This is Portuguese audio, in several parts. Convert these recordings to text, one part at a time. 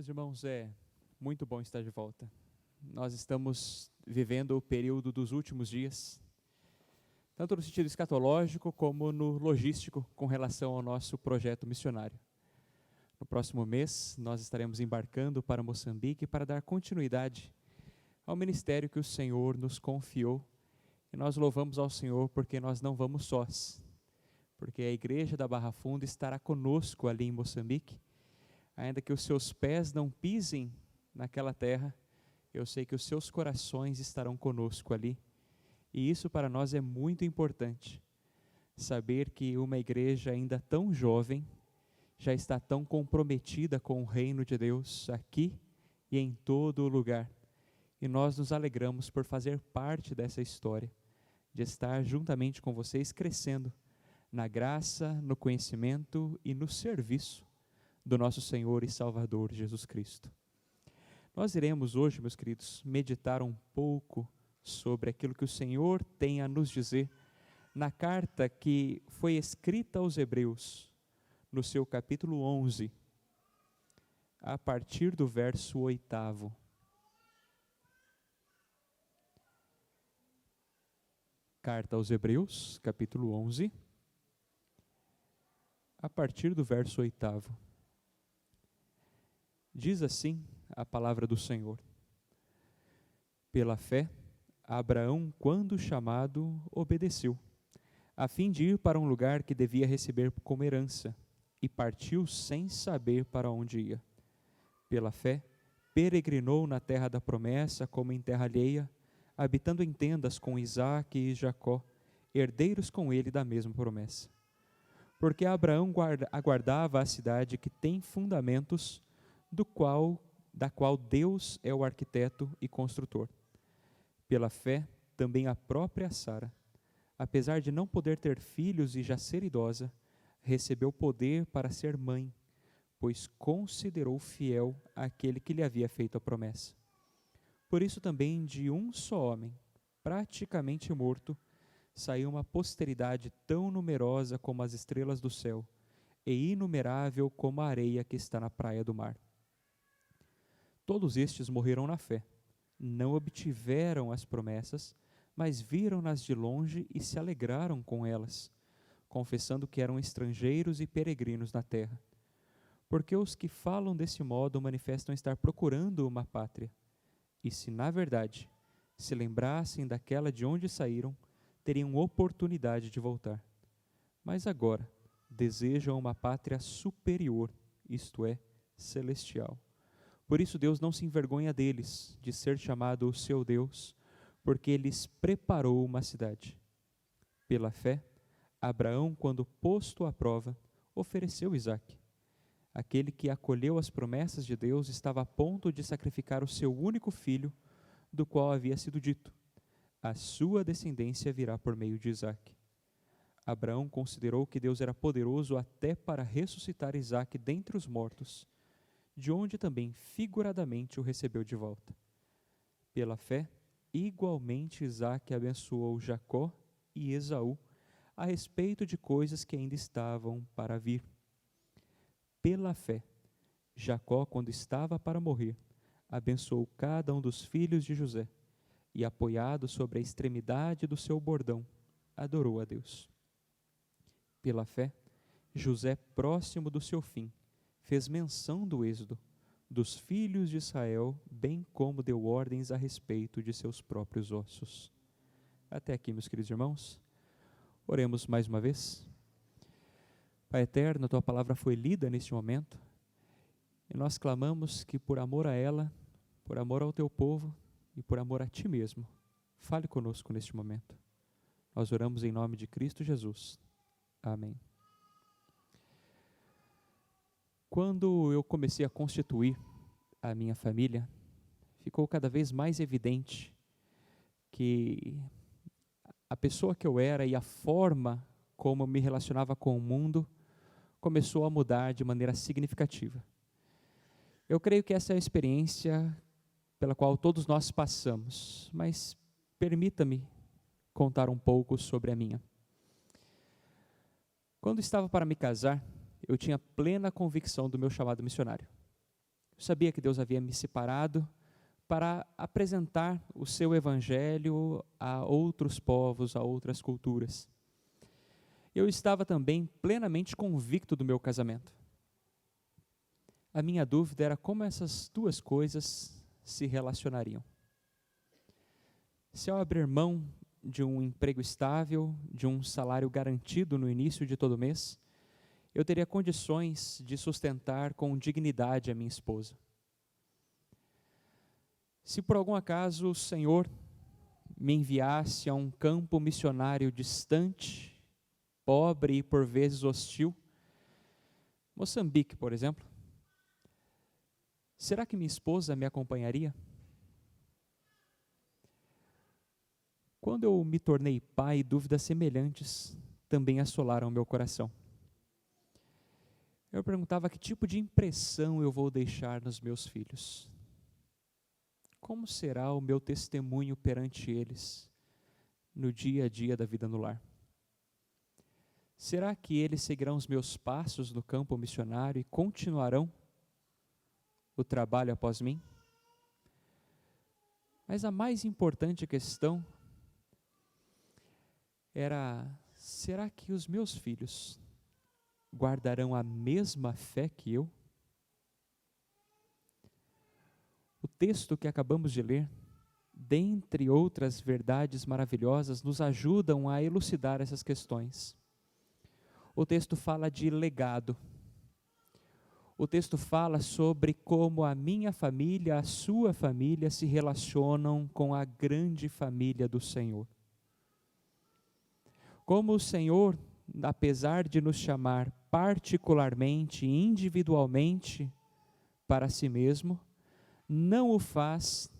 Meus irmãos, é muito bom estar de volta. Nós estamos vivendo o período dos últimos dias, tanto no sentido escatológico como no logístico com relação ao nosso projeto missionário. No próximo mês, nós estaremos embarcando para Moçambique para dar continuidade ao ministério que o Senhor nos confiou. E nós louvamos ao Senhor porque nós não vamos sós, porque a igreja da Barra Funda estará conosco ali em Moçambique. Ainda que os seus pés não pisem naquela terra, eu sei que os seus corações estarão conosco ali. E isso para nós é muito importante, saber que uma igreja ainda tão jovem, já está tão comprometida com o reino de Deus aqui e em todo o lugar. E nós nos alegramos por fazer parte dessa história, de estar juntamente com vocês crescendo na graça, no conhecimento e no serviço do nosso Senhor e Salvador Jesus Cristo. Nós iremos hoje, meus queridos, meditar um pouco sobre aquilo que o Senhor tem a nos dizer na carta que foi escrita aos Hebreus, no seu capítulo 11, a partir do verso 8º. Carta aos Hebreus, capítulo 11, a partir do verso 8º. Diz assim a palavra do Senhor: Pela fé, Abraão, quando chamado, obedeceu, a fim de ir para um lugar que devia receber como herança, e partiu sem saber para onde ia. Pela fé, peregrinou na terra da promessa como em terra alheia, habitando em tendas com Isaque e Jacó, herdeiros com ele da mesma promessa. Porque Abraão aguardava a cidade que tem fundamentos, da qual Deus é o arquiteto e construtor. Pela fé, também a própria Sara, apesar de não poder ter filhos e já ser idosa, recebeu poder para ser mãe, pois considerou fiel aquele que lhe havia feito a promessa. Por isso também de um só homem, praticamente morto, saiu uma posteridade tão numerosa como as estrelas do céu, e inumerável como a areia que está na praia do mar. Todos estes morreram na fé, não obtiveram as promessas, mas viram-nas de longe e se alegraram com elas, confessando que eram estrangeiros e peregrinos na terra. Porque os que falam desse modo manifestam estar procurando uma pátria. E se, na verdade, se lembrassem daquela de onde saíram, teriam oportunidade de voltar. Mas agora desejam uma pátria superior, isto é, celestial. Por isso Deus não se envergonha deles, de ser chamado o seu Deus, porque lhes preparou uma cidade. Pela fé, Abraão, quando posto à prova, ofereceu Isaque. Aquele que acolheu as promessas de Deus estava a ponto de sacrificar o seu único filho, do qual havia sido dito: a sua descendência virá por meio de Isaque. Abraão considerou que Deus era poderoso até para ressuscitar Isaque dentre os mortos, de onde também figuradamente o recebeu de volta. Pela fé, igualmente Isaque abençoou Jacó e Esaú a respeito de coisas que ainda estavam para vir. Pela fé, Jacó, quando estava para morrer, abençoou cada um dos filhos de José, e apoiado sobre a extremidade do seu bordão, adorou a Deus. Pela fé, José, próximo do seu fim, fez menção do êxodo, dos filhos de Israel, bem como deu ordens a respeito de seus próprios ossos. Até aqui, meus queridos irmãos. Oremos mais uma vez. Pai eterno, a Tua palavra foi lida neste momento, e nós clamamos que por amor a ela, por amor ao Teu povo e por amor a Ti mesmo, fale conosco neste momento. Nós oramos em nome de Cristo Jesus. Amém. Quando eu comecei a constituir a minha família, ficou cada vez mais evidente que a pessoa que eu era e a forma como eu me relacionava com o mundo começou a mudar de maneira significativa. Eu creio que essa é a experiência pela qual todos nós passamos, mas permita-me contar um pouco sobre a minha. Quando estava para me casar, eu tinha plena convicção do meu chamado missionário. Eu sabia que Deus havia me separado para apresentar o seu evangelho a outros povos, a outras culturas. Eu estava também plenamente convicto do meu casamento. A minha dúvida era como essas duas coisas se relacionariam. Se eu abrir mão de um emprego estável, de um salário garantido no início de todo mês, eu teria condições de sustentar com dignidade a minha esposa. Se por algum acaso o Senhor me enviasse a um campo missionário distante, pobre e por vezes hostil, Moçambique, por exemplo, será que minha esposa me acompanharia? Quando eu me tornei pai, dúvidas semelhantes também assolaram meu coração. Eu perguntava que tipo de impressão eu vou deixar nos meus filhos. Como será o meu testemunho perante eles no dia a dia da vida no lar? Será que eles seguirão os meus passos no campo missionário e continuarão o trabalho após mim? Mas a mais importante questão era: será que os meus filhos guardarão a mesma fé que eu? O texto que acabamos de ler, dentre outras verdades maravilhosas, nos ajudam a elucidar essas questões. O texto fala de legado. O texto fala sobre como a minha família, a sua família se relacionam com a grande família do Senhor. Como o Senhor, apesar de nos chamar particularmente, individualmente para si mesmo, não o faz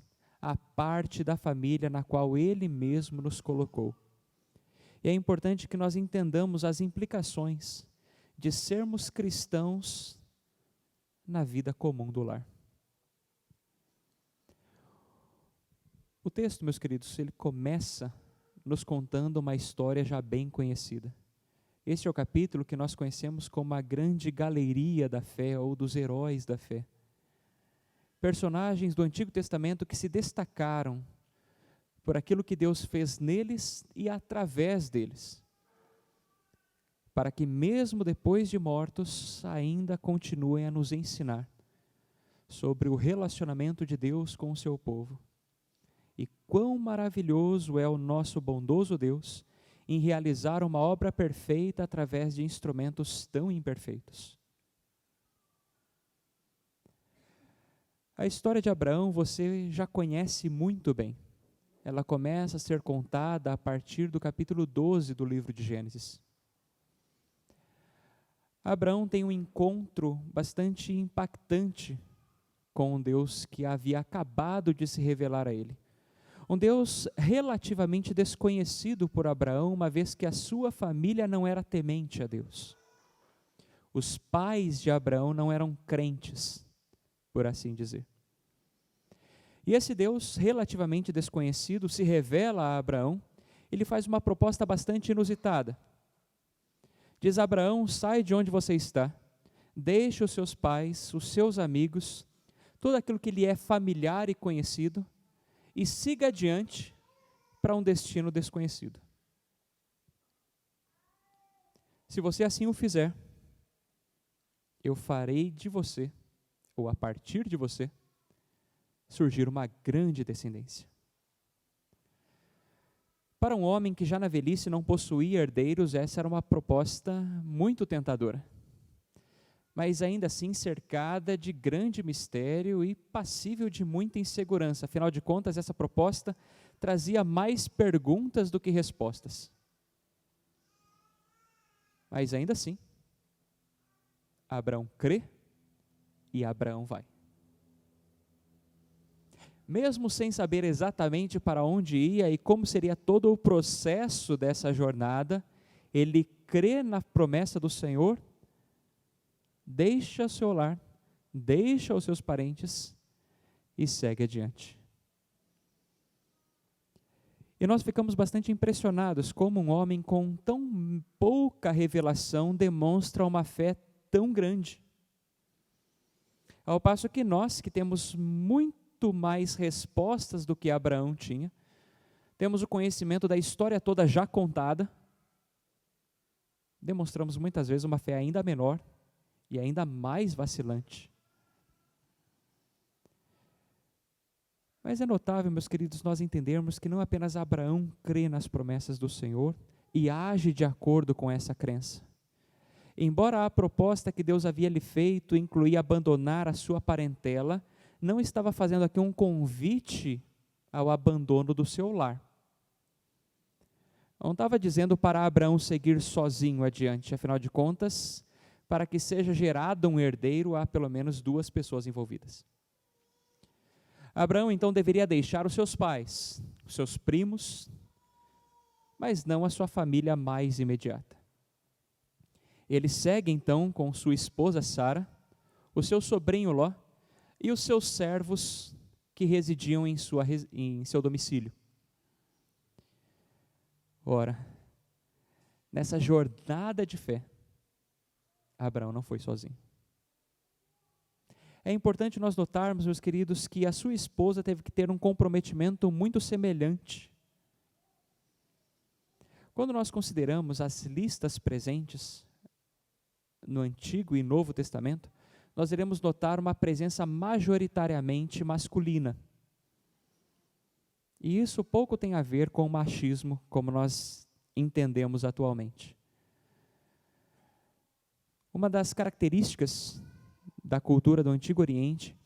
a parte da família na qual Ele mesmo nos colocou. E é importante que nós entendamos as implicações de sermos cristãos na vida comum do lar. O texto, meus queridos, ele começa nos contando uma história já bem conhecida. Este é o capítulo que nós conhecemos como a grande galeria da fé ou dos heróis da fé. Personagens do Antigo Testamento que se destacaram por aquilo que Deus fez neles e através deles, para que mesmo depois de mortos ainda continuem a nos ensinar sobre o relacionamento de Deus com o seu povo. E quão maravilhoso é o nosso bondoso Deus em realizar uma obra perfeita através de instrumentos tão imperfeitos. A história de Abraão você já conhece muito bem. Ela começa a ser contada a partir do capítulo 12 do livro de Gênesis. Abraão tem um encontro bastante impactante com um Deus que havia acabado de se revelar a ele. Um Deus relativamente desconhecido por Abraão, uma vez que a sua família não era temente a Deus. Os pais de Abraão não eram crentes, por assim dizer. E esse Deus relativamente desconhecido se revela a Abraão. Ele faz uma proposta bastante inusitada. Diz: Abraão, sai de onde você está, deixe os seus pais, os seus amigos, tudo aquilo que lhe é familiar e conhecido, e siga adiante para um destino desconhecido. Se você assim o fizer, eu farei de você, ou a partir de você, surgir uma grande descendência. Para um homem que já na velhice não possuía herdeiros, essa era uma proposta muito tentadora, mas ainda assim cercada de grande mistério e passível de muita insegurança. Afinal de contas, essa proposta trazia mais perguntas do que respostas. Mas ainda assim, Abraão crê e Abraão vai. Mesmo sem saber exatamente para onde ia e como seria todo o processo dessa jornada, ele crê na promessa do Senhor, deixa seu lar, deixa os seus parentes e segue adiante. E nós ficamos bastante impressionados como um homem com tão pouca revelação demonstra uma fé tão grande. Ao passo que nós, que temos muito mais respostas do que Abraão tinha, temos o conhecimento da história toda já contada, demonstramos muitas vezes uma fé ainda menor e ainda mais vacilante. Mas é notável, meus queridos, nós entendermos que não apenas Abraão crê nas promessas do Senhor e age de acordo com essa crença. Embora a proposta que Deus havia lhe feito incluía abandonar a sua parentela, não estava fazendo aqui um convite ao abandono do seu lar. Não estava dizendo para Abraão seguir sozinho adiante, afinal de contas, para que seja gerado um herdeiro, há pelo menos 2 pessoas envolvidas. Abraão então deveria deixar os seus pais, os seus primos, mas não a sua família mais imediata. Ele segue então com sua esposa Sara, o seu sobrinho Ló e os seus servos que residiam em seu domicílio. Ora, nessa jornada de fé, Abraão não foi sozinho. É importante nós notarmos, meus queridos, que a sua esposa teve que ter um comprometimento muito semelhante. Quando nós consideramos as listas presentes no Antigo e Novo Testamento, nós iremos notar uma presença majoritariamente masculina. E isso pouco tem a ver com o machismo, como nós entendemos atualmente. Uma das características da cultura do Antigo Oriente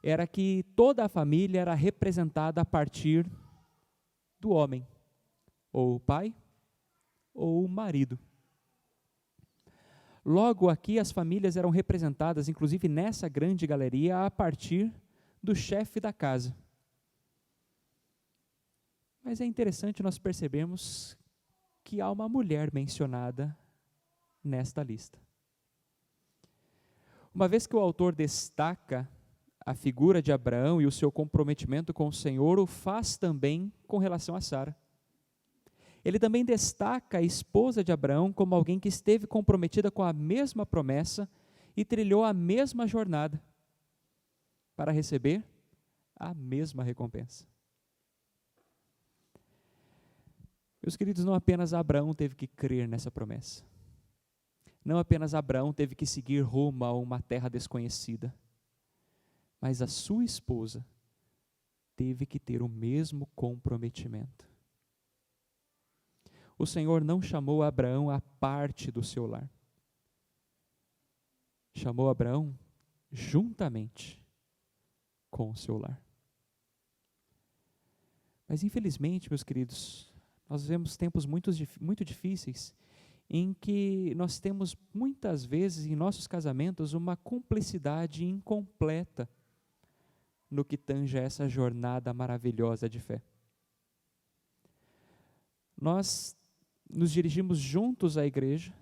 era que toda a família era representada a partir do homem, ou o pai, ou o marido. Logo aqui as famílias eram representadas, inclusive nessa grande galeria, a partir do chefe da casa. Mas é interessante nós percebermos que há uma mulher mencionada nesta lista. Uma vez que o autor destaca a figura de Abraão e o seu comprometimento com o Senhor, o faz também com relação a Sara. Ele também destaca a esposa de Abraão como alguém que esteve comprometida com a mesma promessa e trilhou a mesma jornada para receber a mesma recompensa. Meus queridos, não apenas Abraão teve que crer nessa promessa. Não apenas Abraão teve que seguir rumo a uma terra desconhecida, mas a sua esposa teve que ter o mesmo comprometimento. O Senhor não chamou Abraão à parte do seu lar. Chamou Abraão juntamente com o seu lar. Mas infelizmente, meus queridos, nós vivemos tempos muito difíceis em que nós temos muitas vezes em nossos casamentos uma cumplicidade incompleta no que tange a essa jornada maravilhosa de fé. Nós nos dirigimos juntos à igreja,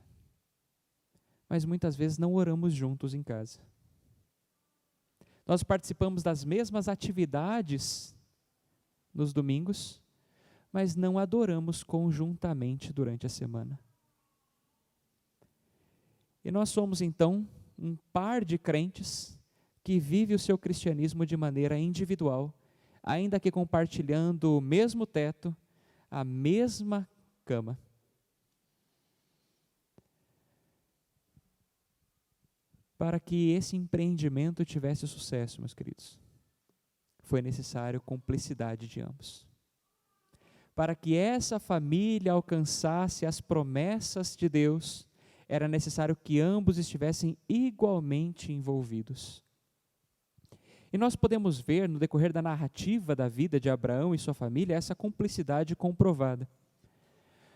mas muitas vezes não oramos juntos em casa. Nós participamos das mesmas atividades nos domingos, mas não adoramos conjuntamente durante a semana. E nós somos então um par de crentes que vive o seu cristianismo de maneira individual, ainda que compartilhando o mesmo teto, a mesma cama. Para que esse empreendimento tivesse sucesso, meus queridos, foi necessário cumplicidade de ambos. Para que essa família alcançasse as promessas de Deus, era necessário que ambos estivessem igualmente envolvidos. E nós podemos ver, no decorrer da narrativa da vida de Abraão e sua família, essa cumplicidade comprovada.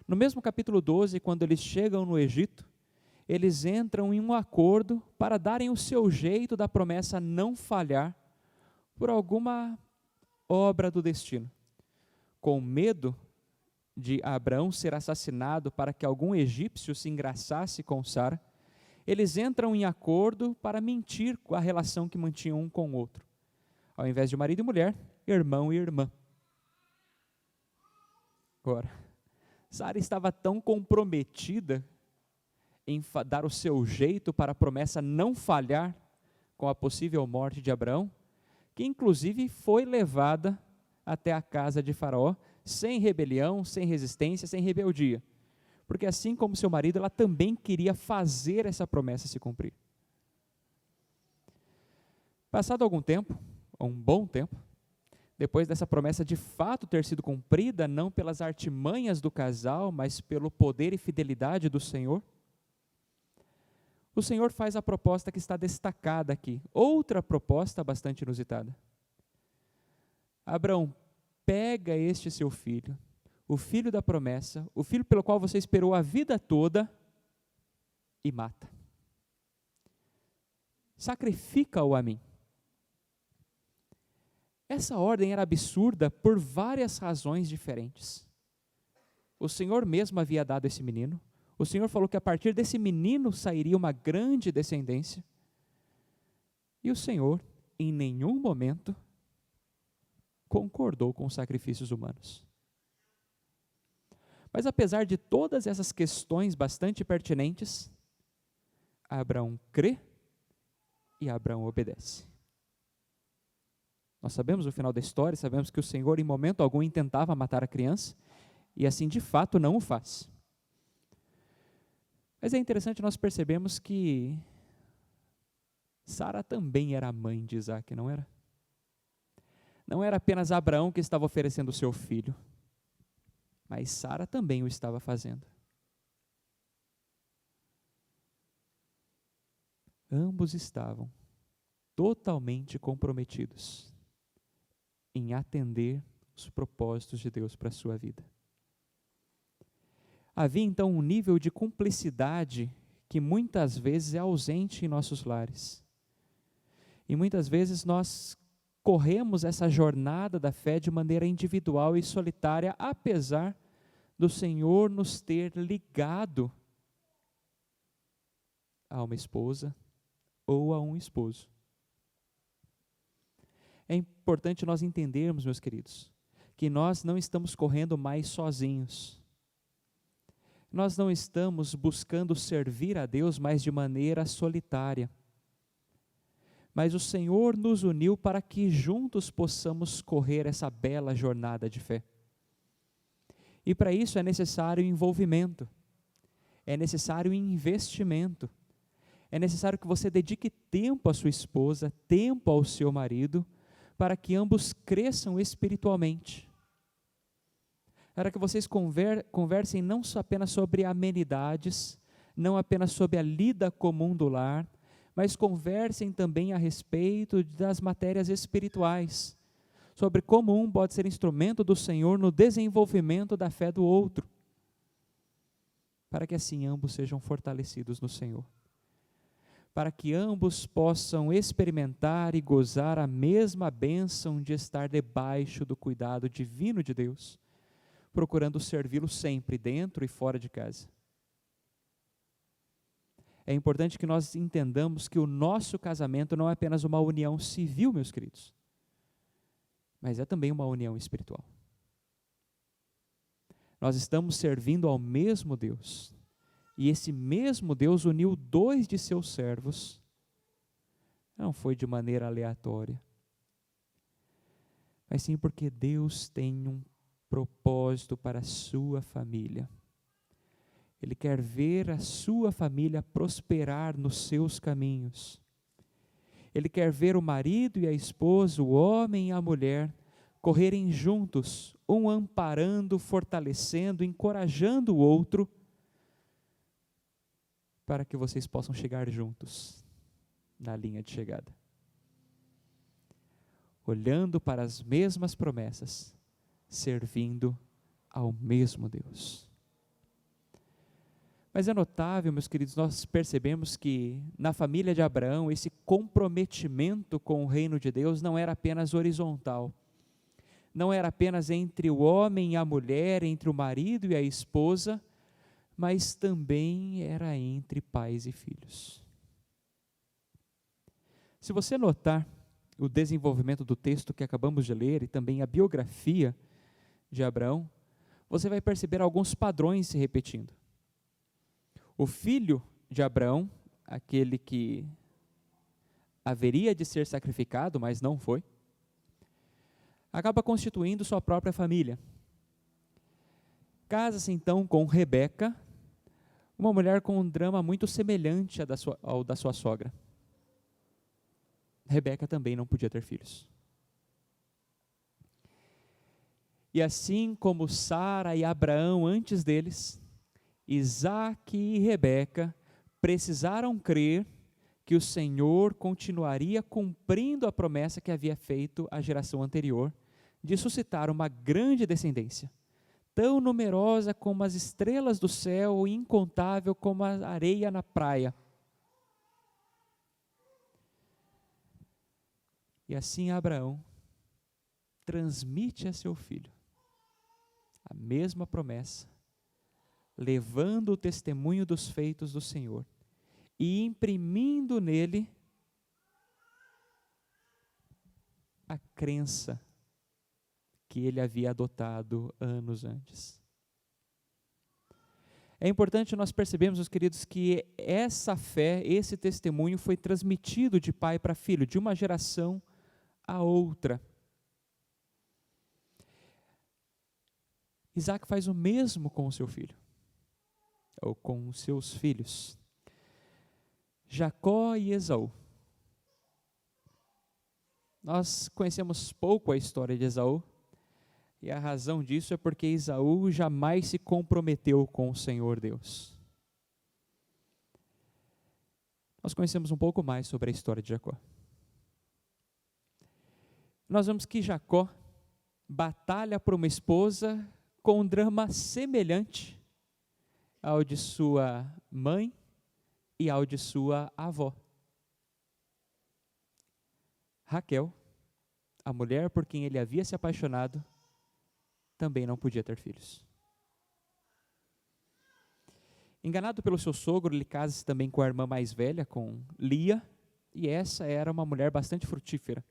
No mesmo capítulo 12, quando eles chegam no Egito, eles entram em um acordo para darem o seu jeito da promessa não falhar por alguma obra do destino. Com medo de Abraão ser assassinado para que algum egípcio se engraçasse com Sara, eles entram em acordo para mentir com a relação que mantinham um com o outro. Ao invés de marido e mulher, irmão e irmã. Agora, Sara estava tão comprometida em dar o seu jeito para a promessa não falhar com a possível morte de Abraão, que inclusive foi levada até a casa de Faraó, sem rebelião, sem resistência, sem rebeldia. Porque assim como seu marido, ela também queria fazer essa promessa se cumprir. Passado algum tempo, um bom tempo, depois dessa promessa de fato ter sido cumprida, não pelas artimanhas do casal, mas pelo poder e fidelidade do Senhor, o Senhor faz a proposta que está destacada aqui, outra proposta bastante inusitada. Abraão, pega este seu filho, o filho da promessa, o filho pelo qual você esperou a vida toda, e mata. Sacrifica-o a mim. Essa ordem era absurda por várias razões diferentes. O Senhor mesmo havia dado esse menino. O Senhor falou que a partir desse menino sairia uma grande descendência. E o Senhor, em nenhum momento, concordou com os sacrifícios humanos. Mas apesar de todas essas questões bastante pertinentes, Abraão crê e Abraão obedece. Nós sabemos o final da história, sabemos que o Senhor em momento algum intentava matar a criança, e assim de fato não o faz. Mas é interessante nós percebemos que Sara também era mãe de Isaac, não era? Não era apenas Abraão que estava oferecendo o seu filho, mas Sara também o estava fazendo. Ambos estavam totalmente comprometidos em atender os propósitos de Deus para a sua vida. Havia então um nível de cumplicidade que muitas vezes é ausente em nossos lares. E muitas vezes nós corremos essa jornada da fé de maneira individual e solitária, apesar do Senhor nos ter ligado a uma esposa ou a um esposo. É importante nós entendermos, meus queridos, que nós não estamos correndo mais sozinhos. Nós não estamos buscando servir a Deus mais de maneira solitária. Mas o Senhor nos uniu para que juntos possamos correr essa bela jornada de fé. E para isso é necessário envolvimento, é necessário investimento, é necessário que você dedique tempo à sua esposa, tempo ao seu marido, para que ambos cresçam espiritualmente. Para que vocês conversem não só apenas sobre amenidades, não apenas sobre a lida comum do lar, mas conversem também a respeito das matérias espirituais, sobre como um pode ser instrumento do Senhor no desenvolvimento da fé do outro, para que assim ambos sejam fortalecidos no Senhor, para que ambos possam experimentar e gozar a mesma bênção de estar debaixo do cuidado divino de Deus, procurando servi-lo sempre, dentro e fora de casa. É importante que nós entendamos que o nosso casamento não é apenas uma união civil, meus queridos, mas é também uma união espiritual. Nós estamos servindo ao mesmo Deus, e esse mesmo Deus uniu dois de seus servos, não foi de maneira aleatória, mas sim porque Deus tem um propósito para a sua família. Ele quer ver a sua família prosperar nos seus caminhos. Ele quer ver o marido e a esposa, o homem e a mulher, correrem juntos, um amparando, fortalecendo, encorajando o outro, para que vocês possam chegar juntos na linha de chegada. Olhando para as mesmas promessas, servindo ao mesmo Deus. Mas é notável, meus queridos, nós percebemos que na família de Abraão, esse comprometimento com o reino de Deus não era apenas horizontal, não era apenas entre o homem e a mulher, entre o marido e a esposa, mas também era entre pais e filhos. Se você notar o desenvolvimento do texto que acabamos de ler e também a biografia de Abraão, você vai perceber alguns padrões se repetindo. O filho de Abraão, aquele que haveria de ser sacrificado, mas não foi, acaba constituindo sua própria família. Casa-se então com Rebeca, uma mulher com um drama muito semelhante ao da sua sogra. Rebeca também não podia ter filhos. E assim como Sara e Abraão antes deles, Isaque e Rebeca precisaram crer que o Senhor continuaria cumprindo a promessa que havia feito à geração anterior, de suscitar uma grande descendência, tão numerosa como as estrelas do céu e incontável como a areia na praia. E assim Abraão transmite a seu filho a mesma promessa, levando o testemunho dos feitos do Senhor e imprimindo nele a crença que ele havia adotado anos antes. É importante nós percebermos, meus queridos, que essa fé, esse testemunho foi transmitido de pai para filho, de uma geração a outra. Isaac faz o mesmo com o seu filho, ou com os seus filhos, Jacó e Esaú. Nós conhecemos pouco a história de Esaú, e a razão disso é porque Esaú jamais se comprometeu com o Senhor Deus. Nós conhecemos um pouco mais sobre a história de Jacó. Nós vemos que Jacó batalha por uma esposa com um drama semelhante ao de sua mãe e ao de sua avó. Raquel, a mulher por quem ele havia se apaixonado, também não podia ter filhos. Enganado pelo seu sogro, ele casa-se também com a irmã mais velha, com Lia, e essa era uma mulher bastante frutífera.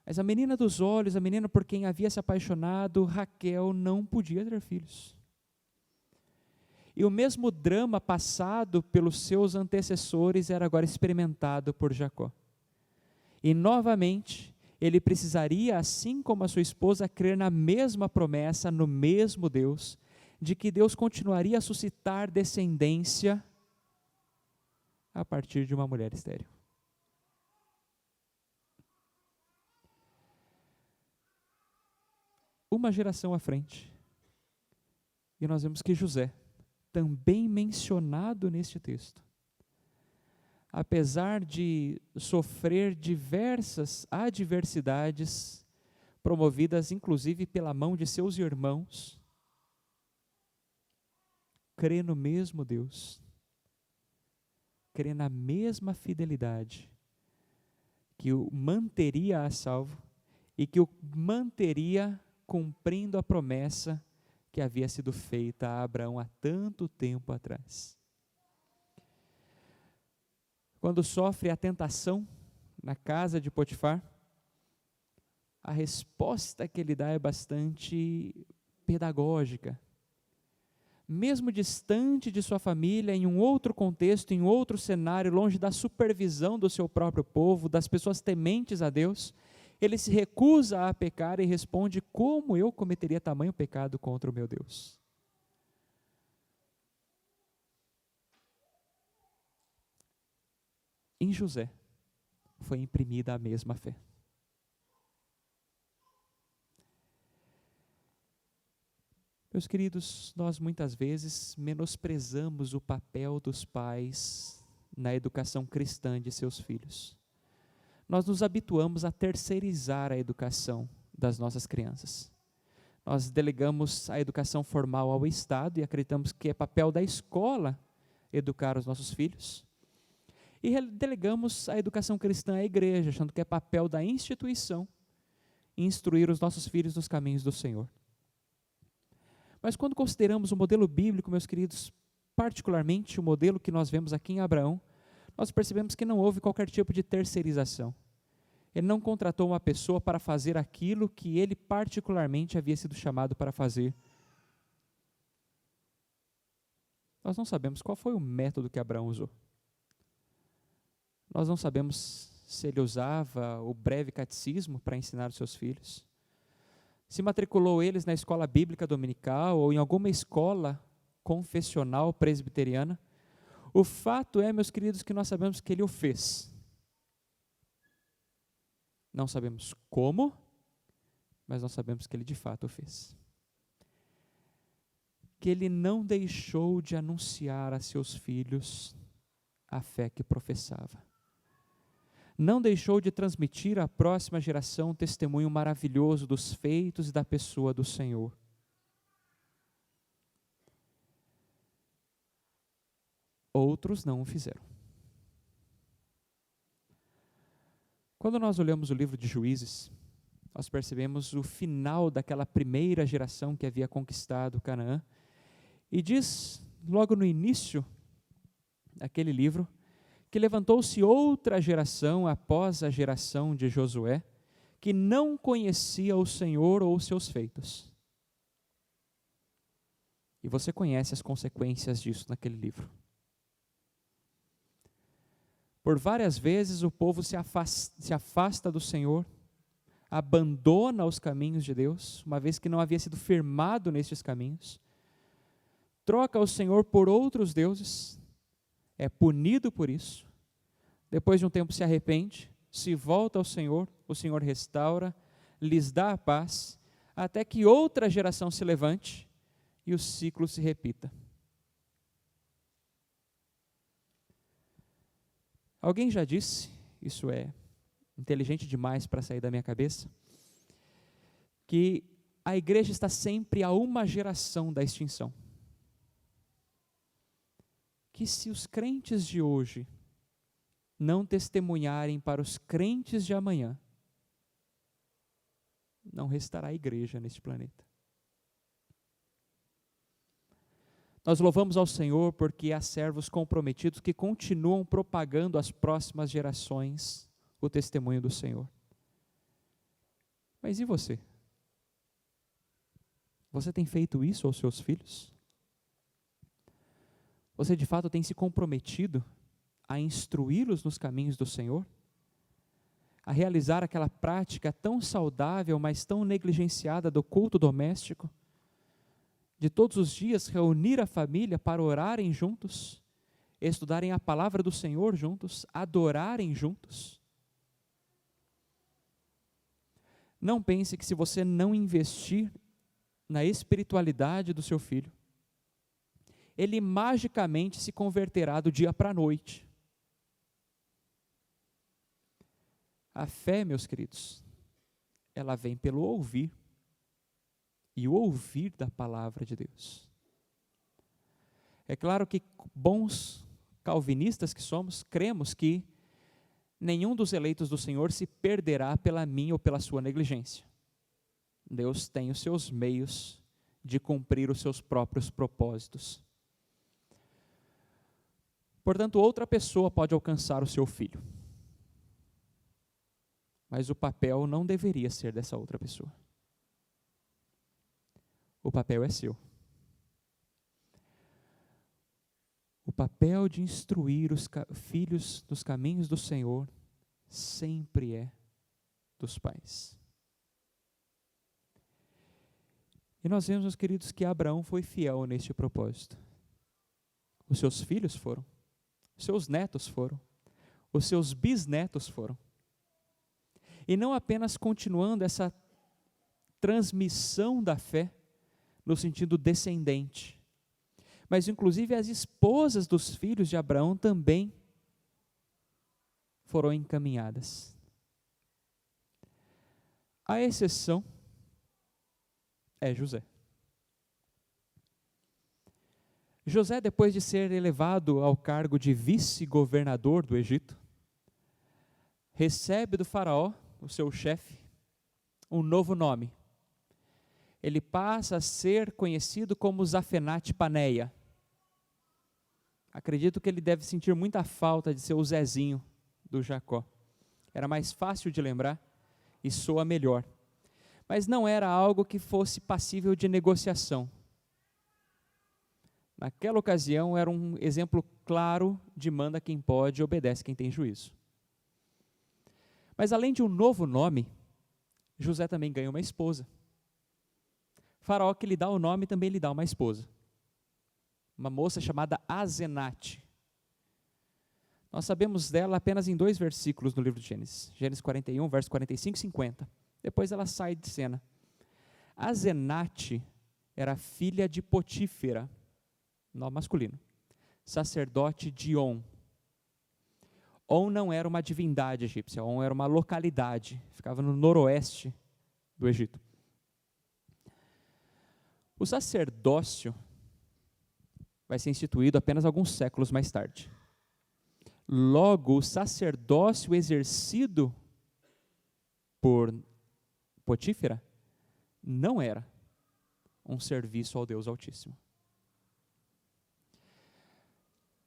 Mas a menina dos olhos, a menina por quem havia se apaixonado, Raquel, não podia ter filhos. E o mesmo drama passado pelos seus antecessores era agora experimentado por Jacó. E novamente, ele precisaria, assim como a sua esposa, crer na mesma promessa, no mesmo Deus, de que Deus continuaria a suscitar descendência a partir de uma mulher estéril. Uma geração à frente, e nós vemos que José, também mencionado neste texto, apesar de sofrer diversas adversidades, promovidas inclusive pela mão de seus irmãos, crê no mesmo Deus, crê na mesma fidelidade, que o manteria a salvo e que o manteria cumprindo a promessa que havia sido feita a Abraão há tanto tempo atrás. Quando sofre a tentação na casa de Potifar, a resposta que ele dá é bastante pedagógica. Mesmo distante de sua família, em um outro contexto, em outro cenário, longe da supervisão do seu próprio povo, das pessoas tementes a Deus, ele se recusa a pecar e responde: como eu cometeria tamanho pecado contra o meu Deus? Em José foi imprimida a mesma fé. Meus queridos, nós muitas vezes menosprezamos o papel dos pais na educação cristã de seus filhos. Nós nos habituamos a terceirizar a educação das nossas crianças. Nós delegamos a educação formal ao Estado e acreditamos que é papel da escola educar os nossos filhos. E delegamos a educação cristã à igreja, achando que é papel da instituição instruir os nossos filhos nos caminhos do Senhor. Mas quando consideramos o modelo bíblico, meus queridos, particularmente o modelo que nós vemos aqui em Abraão, nós percebemos que não houve qualquer tipo de terceirização. Ele não contratou uma pessoa para fazer aquilo que ele particularmente havia sido chamado para fazer. Nós não sabemos qual foi o método que Abraão usou. Nós não sabemos se ele usava o breve catecismo para ensinar os seus filhos, se matriculou eles na escola bíblica dominical ou em alguma escola confessional presbiteriana. O fato é, meus queridos, que nós sabemos que ele o fez. Não sabemos como, mas nós sabemos que ele de fato o fez. Que ele não deixou de anunciar a seus filhos a fé que professava. Não deixou de transmitir à próxima geração um testemunho maravilhoso dos feitos e da pessoa do Senhor. Outros não o fizeram. Quando nós olhamos o livro de Juízes, nós percebemos o final daquela primeira geração que havia conquistado Canaã, e diz, logo no início daquele livro, que levantou-se outra geração após a geração de Josué, que não conhecia o Senhor ou os seus feitos. E você conhece as consequências disso naquele livro. Por várias vezes o povo se afasta do Senhor, abandona os caminhos de Deus, uma vez que não havia sido firmado nestes caminhos, troca o Senhor por outros deuses, é punido por isso, depois de um tempo se arrepende, se volta ao Senhor, o Senhor restaura, lhes dá a paz, até que outra geração se levante e o ciclo se repita. Alguém já disse, isso é inteligente demais para sair da minha cabeça, que a igreja está sempre a uma geração da extinção. Que se os crentes de hoje não testemunharem para os crentes de amanhã, não restará igreja neste planeta. Nós louvamos ao Senhor porque há servos comprometidos que continuam propagando às próximas gerações o testemunho do Senhor. Mas e você? Você tem feito isso aos seus filhos? Você de fato tem se comprometido a instruí-los nos caminhos do Senhor? A realizar aquela prática tão saudável, mas tão negligenciada do culto doméstico? De todos os dias reunir a família para orarem juntos, estudarem a palavra do Senhor juntos, adorarem juntos? Não pense que se você não investir na espiritualidade do seu filho, ele magicamente se converterá do dia para a noite. A fé, meus queridos, ela vem pelo ouvir, e o ouvir da palavra de Deus. É claro que bons calvinistas que somos, cremos que nenhum dos eleitos do Senhor se perderá pela minha ou pela sua negligência. Deus tem os seus meios de cumprir os seus próprios propósitos. Portanto, outra pessoa pode alcançar o seu filho. Mas o papel não deveria ser dessa outra pessoa. O papel é seu. O papel de instruir os filhos nos caminhos do Senhor sempre é dos pais. E nós vemos, meus queridos, que Abraão foi fiel neste propósito. Os seus filhos foram, os seus netos foram, os seus bisnetos foram. E não apenas continuando essa transmissão da fé, no sentido descendente, mas inclusive as esposas dos filhos de Abraão também foram encaminhadas. A exceção é José. José, depois de ser elevado ao cargo de vice-governador do Egito, recebe do faraó, o seu chefe, um novo nome. Ele passa a ser conhecido como Zafenate Paneia. Acredito que ele deve sentir muita falta de ser o Zezinho do Jacó. Era mais fácil de lembrar e soa melhor. Mas não era algo que fosse passível de negociação. Naquela ocasião era um exemplo claro de manda quem pode e obedece quem tem juízo. Mas além de um novo nome, José também ganha uma esposa. Faraó, que lhe dá o nome, também lhe dá uma esposa. Uma moça chamada Asenate. Nós sabemos dela apenas em 2 versículos no livro de Gênesis. Gênesis 41, versos 45 e 50. Depois ela sai de cena. Asenate era filha de Potífera, nome masculino, sacerdote de On. On não era uma divindade egípcia, On era uma localidade, ficava no noroeste do Egito. O sacerdócio vai ser instituído apenas alguns séculos mais tarde. Logo, o sacerdócio exercido por Potífera não era um serviço ao Deus Altíssimo.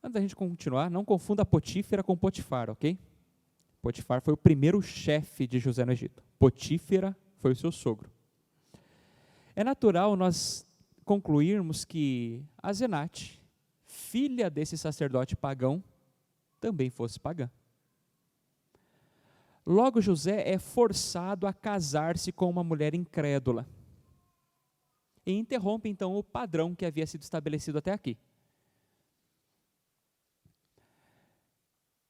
Antes da gente continuar, não confunda Potífera com Potifar, ok? Potifar foi o primeiro chefe de José no Egito. Potífera foi o seu sogro. É natural nós concluirmos que Asenate, filha desse sacerdote pagão, também fosse pagã. Logo, José é forçado a casar-se com uma mulher incrédula. E interrompe, então, o padrão que havia sido estabelecido até aqui.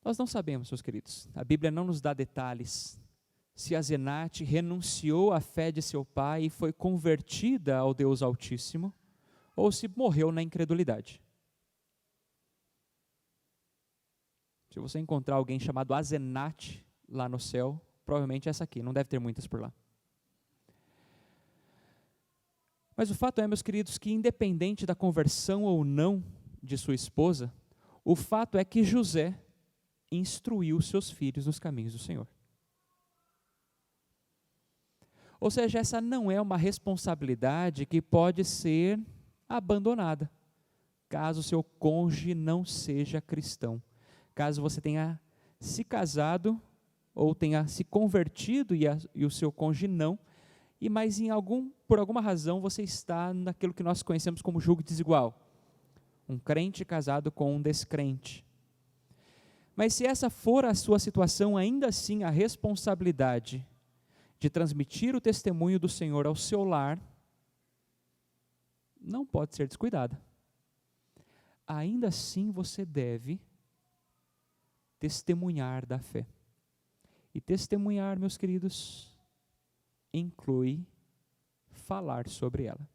Nós não sabemos, meus queridos, a Bíblia não nos dá detalhes se Asenate renunciou à fé de seu pai e foi convertida ao Deus Altíssimo, ou se morreu na incredulidade. Se você encontrar alguém chamado Asenate lá no céu, provavelmente é essa aqui, não deve ter muitas por lá. Mas o fato é, meus queridos, que independente da conversão ou não de sua esposa, o fato é que José instruiu seus filhos nos caminhos do Senhor. Ou seja, essa não é uma responsabilidade que pode ser abandonada, caso seu cônjuge não seja cristão. Caso você tenha se casado ou tenha se convertido e o seu cônjuge não, mas por alguma razão você está naquilo que nós conhecemos como julgo desigual. Um crente casado com um descrente. Mas se essa for a sua situação, ainda assim a responsabilidade de transmitir o testemunho do Senhor ao seu lar não pode ser descuidada. Ainda assim você deve testemunhar da fé. E testemunhar, meus queridos, inclui falar sobre ela.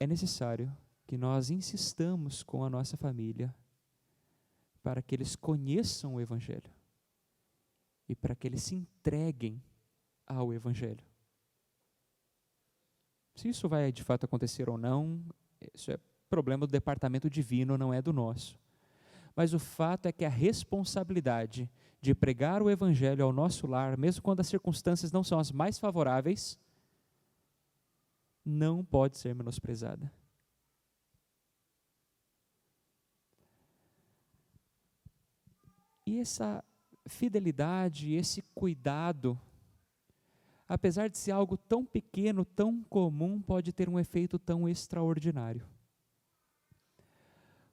É necessário que nós insistamos com a nossa família para que eles conheçam o Evangelho e para que eles se entreguem ao Evangelho. Se isso vai de fato acontecer ou não, isso é problema do departamento divino, não é do nosso. Mas o fato é que a responsabilidade de pregar o Evangelho ao nosso lar, mesmo quando as circunstâncias não são as mais favoráveis, não pode ser menosprezada. E essa fidelidade, esse cuidado, apesar de ser algo tão pequeno, tão comum, pode ter um efeito tão extraordinário.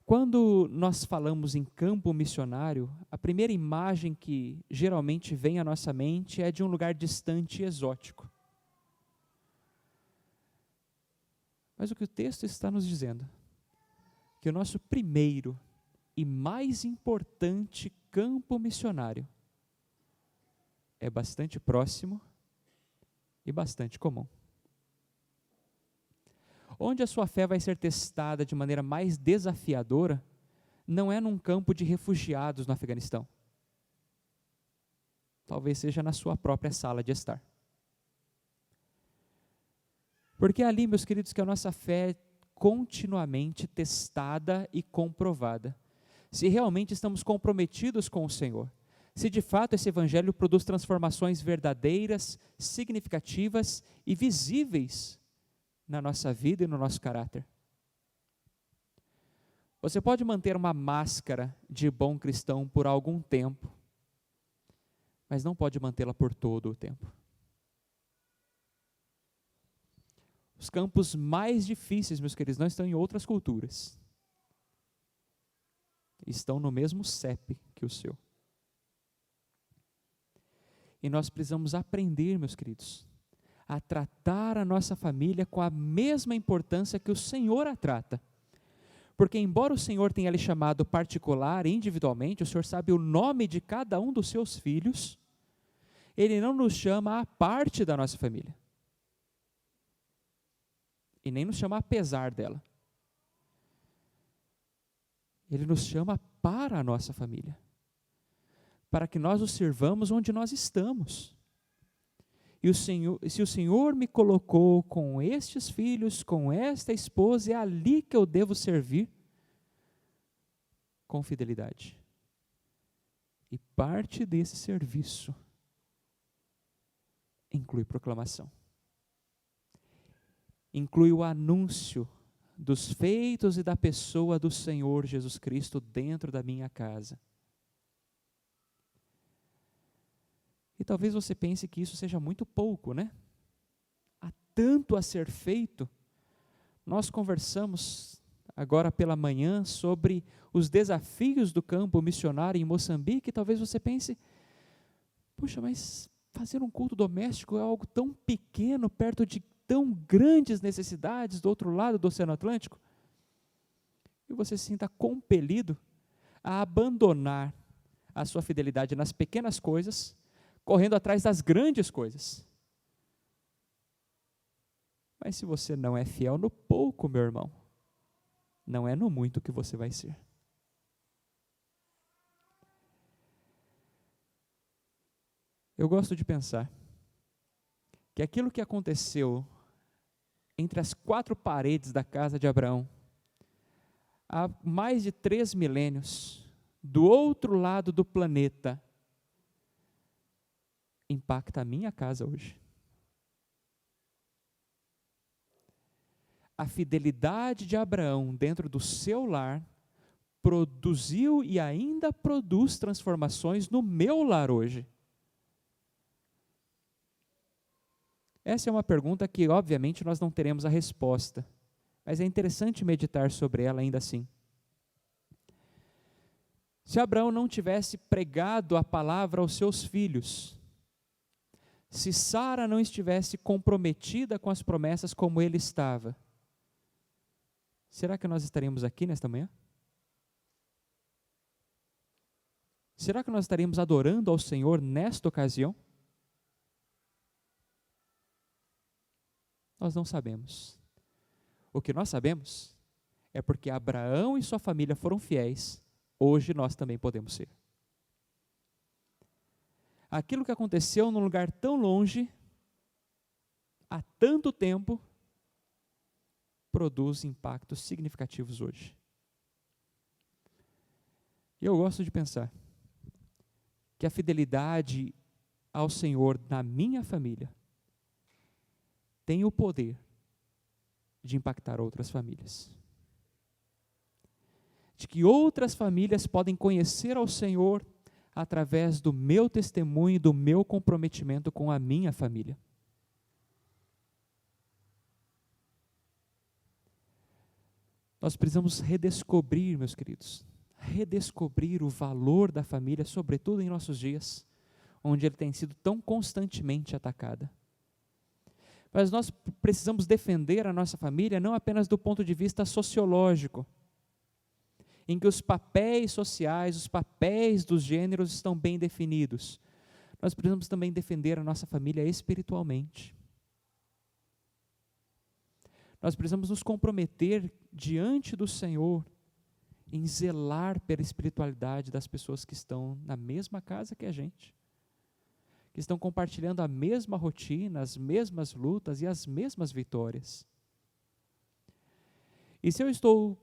Quando nós falamos em campo missionário, a primeira imagem que geralmente vem à nossa mente é de um lugar distante e exótico. Mas o que o texto está nos dizendo? Que o nosso primeiro e mais importante campo missionário é bastante próximo e bastante comum. Onde a sua fé vai ser testada de maneira mais desafiadora, não é num campo de refugiados no Afeganistão. Talvez seja na sua própria sala de estar. Porque é ali, meus queridos, que a nossa fé é continuamente testada e comprovada. Se realmente estamos comprometidos com o Senhor. Se de fato esse Evangelho produz transformações verdadeiras, significativas e visíveis na nossa vida e no nosso caráter. Você pode manter uma máscara de bom cristão por algum tempo, mas não pode mantê-la por todo o tempo. Os campos mais difíceis, meus queridos, não estão em outras culturas. estão no mesmo CEP que o seu. E nós precisamos aprender, meus queridos, a tratar a nossa família com a mesma importância que o Senhor a trata. Porque embora o Senhor tenha lhe chamado particular, individualmente, o Senhor sabe o nome de cada um dos seus filhos, Ele não nos chama à parte da nossa família. E nem nos chama apesar dela. Ele nos chama para a nossa família. Para que nós o sirvamos onde nós estamos. E se o Senhor me colocou com estes filhos, com esta esposa, é ali que eu devo servir com fidelidade. E parte desse serviço inclui proclamação. Inclui o anúncio dos feitos e da pessoa do Senhor Jesus Cristo dentro da minha casa. E talvez você pense que isso seja muito pouco, né? Há tanto a ser feito. Nós conversamos agora pela manhã sobre os desafios do campo missionário em Moçambique. Talvez você pense, puxa, mas fazer um culto doméstico é algo tão pequeno perto de tão grandes necessidades do outro lado do Oceano Atlântico. E você se sinta compelido a abandonar a sua fidelidade nas pequenas coisas, correndo atrás das grandes coisas. Mas se você não é fiel no pouco, meu irmão, não é no muito que você vai ser. Eu gosto de pensar que aquilo que aconteceu entre as 4 paredes da casa de Abraão, há mais de 3 milênios, do outro lado do planeta, impacta a minha casa hoje. A fidelidade de Abraão dentro do seu lar produziu e ainda produz transformações no meu lar hoje. Essa é uma pergunta que, obviamente, nós não teremos a resposta, mas é interessante meditar sobre ela ainda assim. Se Abraão não tivesse pregado a palavra aos seus filhos, se Sara não estivesse comprometida com as promessas como ele estava, será que nós estaríamos aqui nesta manhã? Será que nós estaríamos adorando ao Senhor nesta ocasião? Nós não sabemos. O que nós sabemos é porque Abraão e sua família foram fiéis, hoje nós também podemos ser. Aquilo que aconteceu num lugar tão longe, há tanto tempo, produz impactos significativos hoje. E eu gosto de pensar que a fidelidade ao Senhor na minha família tem o poder de impactar outras famílias. De que outras famílias podem conhecer ao Senhor através do meu testemunho e do meu comprometimento com a minha família. Nós precisamos redescobrir, meus queridos, redescobrir o valor da família, sobretudo em nossos dias, onde ele tem sido tão constantemente atacada. Mas nós precisamos defender a nossa família não apenas do ponto de vista sociológico, em que os papéis sociais, os papéis dos gêneros estão bem definidos. Nós precisamos também defender a nossa família espiritualmente. Nós precisamos nos comprometer diante do Senhor em zelar pela espiritualidade das pessoas que estão na mesma casa que a gente, que estão compartilhando a mesma rotina, as mesmas lutas e as mesmas vitórias. E se eu estou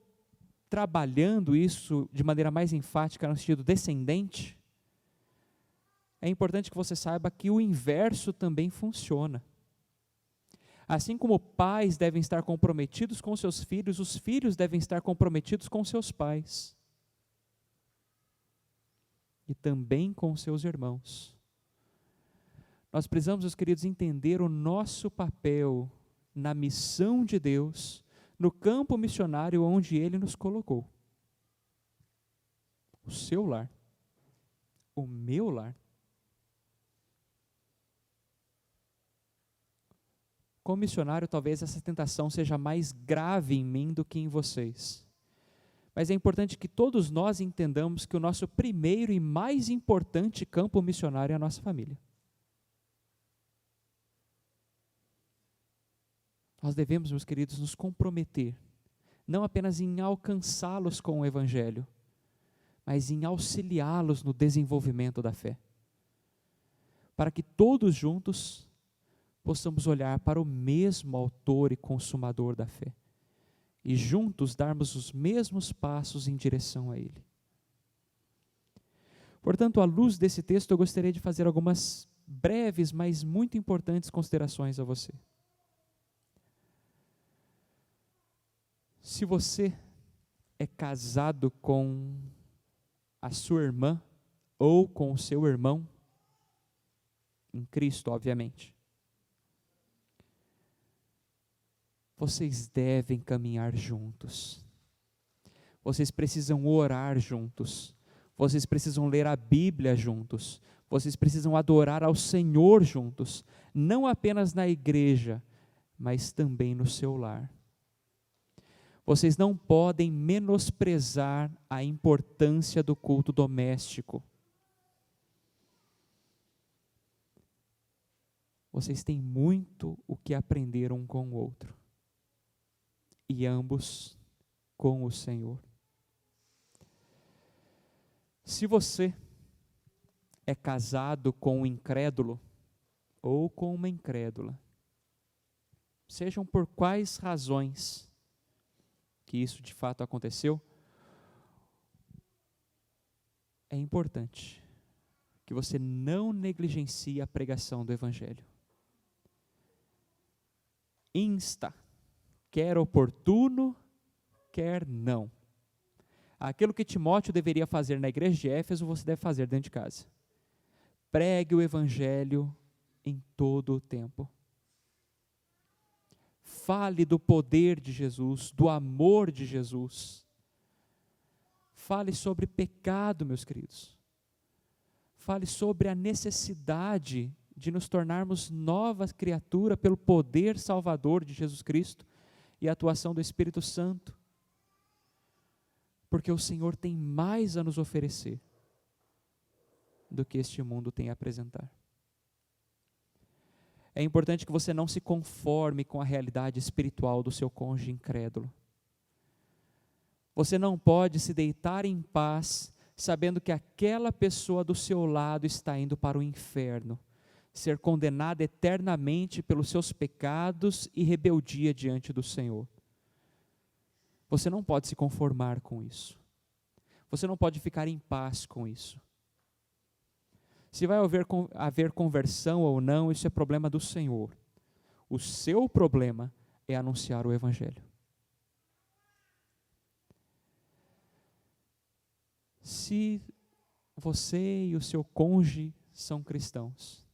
trabalhando isso de maneira mais enfática no sentido descendente, é importante que você saiba que o inverso também funciona. Assim como pais devem estar comprometidos com seus filhos, os filhos devem estar comprometidos com seus pais. E também com seus irmãos. Nós precisamos, meus queridos, entender o nosso papel na missão de Deus, no campo missionário onde Ele nos colocou. o seu lar, o meu lar. Como missionário, talvez essa tentação seja mais grave em mim do que em vocês. Mas é importante que todos nós entendamos que o nosso primeiro e mais importante campo missionário é a nossa família. Nós devemos, meus queridos, nos comprometer, não apenas em alcançá-los com o Evangelho, mas em auxiliá-los no desenvolvimento da fé. Para que todos juntos possamos olhar para o mesmo autor e consumador da fé e juntos darmos os mesmos passos em direção a Ele. Portanto, à luz desse texto, eu gostaria de fazer algumas breves, mas muito importantes considerações a você. Se você é casado com a sua irmã ou com o seu irmão, em Cristo, obviamente, vocês devem caminhar juntos. Vocês precisam orar juntos. Vocês precisam ler a Bíblia juntos. Vocês precisam adorar ao Senhor juntos. Não apenas na igreja, mas também no seu lar. Vocês não podem menosprezar a importância do culto doméstico. Vocês têm muito o que aprender um com o outro. E ambos com o Senhor. Se você é casado com um incrédulo ou com uma incrédula, sejam por quais razões que isso de fato aconteceu, é importante que você não negligencie a pregação do Evangelho. Insta, quer oportuno, quer não. Aquilo que Timóteo deveria fazer na igreja de Éfeso, você deve fazer dentro de casa. Pregue o Evangelho em todo o tempo. Fale do poder de Jesus, do amor de Jesus. Fale sobre pecado, meus queridos. Fale sobre a necessidade de nos tornarmos novas criaturas pelo poder salvador de Jesus Cristo e a atuação do Espírito Santo. Porque o Senhor tem mais a nos oferecer do que este mundo tem a apresentar. É importante que você não se conforme com a realidade espiritual do seu cônjuge incrédulo. Você não pode se deitar em paz sabendo que aquela pessoa do seu lado está indo para o inferno, ser condenada eternamente pelos seus pecados e rebeldia diante do Senhor. Você não pode se conformar com isso. Você não pode ficar em paz com isso. Se vai haver conversão ou não, isso é problema do Senhor. O seu problema é anunciar o Evangelho. Se você e o seu cônjuge são cristãos,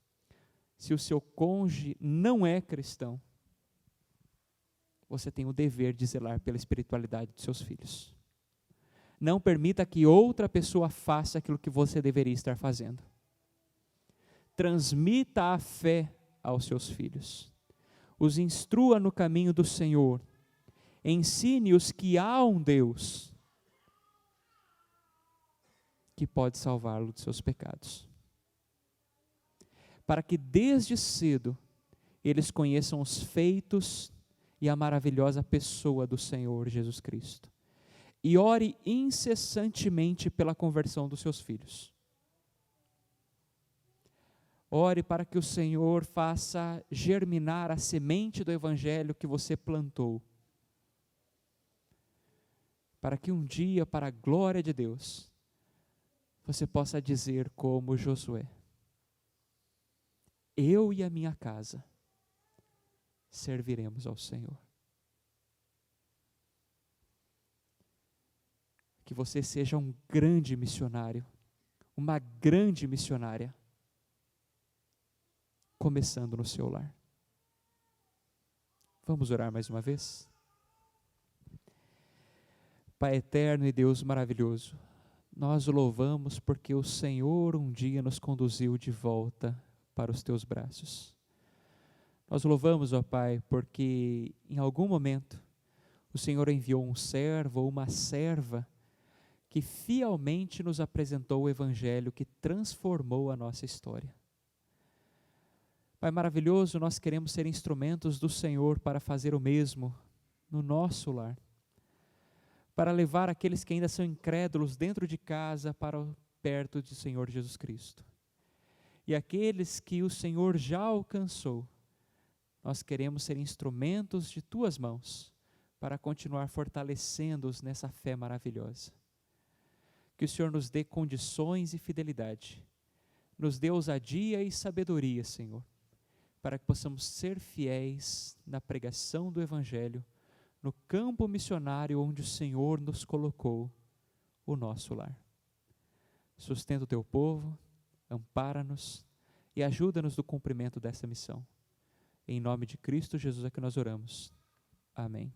se o seu cônjuge não é cristão, você tem o dever de zelar pela espiritualidade dos seus filhos. Não permita que outra pessoa faça aquilo que você deveria estar fazendo. Transmita a fé aos seus filhos. Os instrua no caminho do Senhor. Ensine-os que há um Deus que pode salvá-lo dos seus pecados. Para que desde cedo eles conheçam os feitos e a maravilhosa pessoa do Senhor Jesus Cristo. E ore incessantemente pela conversão dos seus filhos. Ore para que o Senhor faça germinar a semente do Evangelho que você plantou. Para que um dia, para a glória de Deus, você possa dizer como Josué: eu e a minha casa serviremos ao Senhor. Que você seja um grande missionário, uma grande missionária, começando no seu lar. Vamos orar mais uma vez? Pai eterno e Deus maravilhoso, Nós o louvamos porque o Senhor um dia nos conduziu de volta para os teus braços. Nós o louvamos, ó Pai, porque em algum momento o Senhor enviou um servo ou uma serva que fielmente nos apresentou o Evangelho que transformou a nossa história. Pai maravilhoso, nós queremos ser instrumentos do Senhor para fazer o mesmo no nosso lar, para levar aqueles que ainda são incrédulos dentro de casa para perto do Senhor Jesus Cristo. E aqueles que o Senhor já alcançou, nós queremos ser instrumentos de Tuas mãos para continuar fortalecendo-os nessa fé maravilhosa. Que o Senhor nos dê condições e fidelidade, nos dê ousadia e sabedoria, Senhor, para que possamos ser fiéis na pregação do Evangelho, no campo missionário onde o Senhor nos colocou, o nosso lar. Sustenta o Teu povo, ampara-nos e ajuda-nos no cumprimento dessa missão. Em nome de Cristo Jesus é que nós oramos. Amém.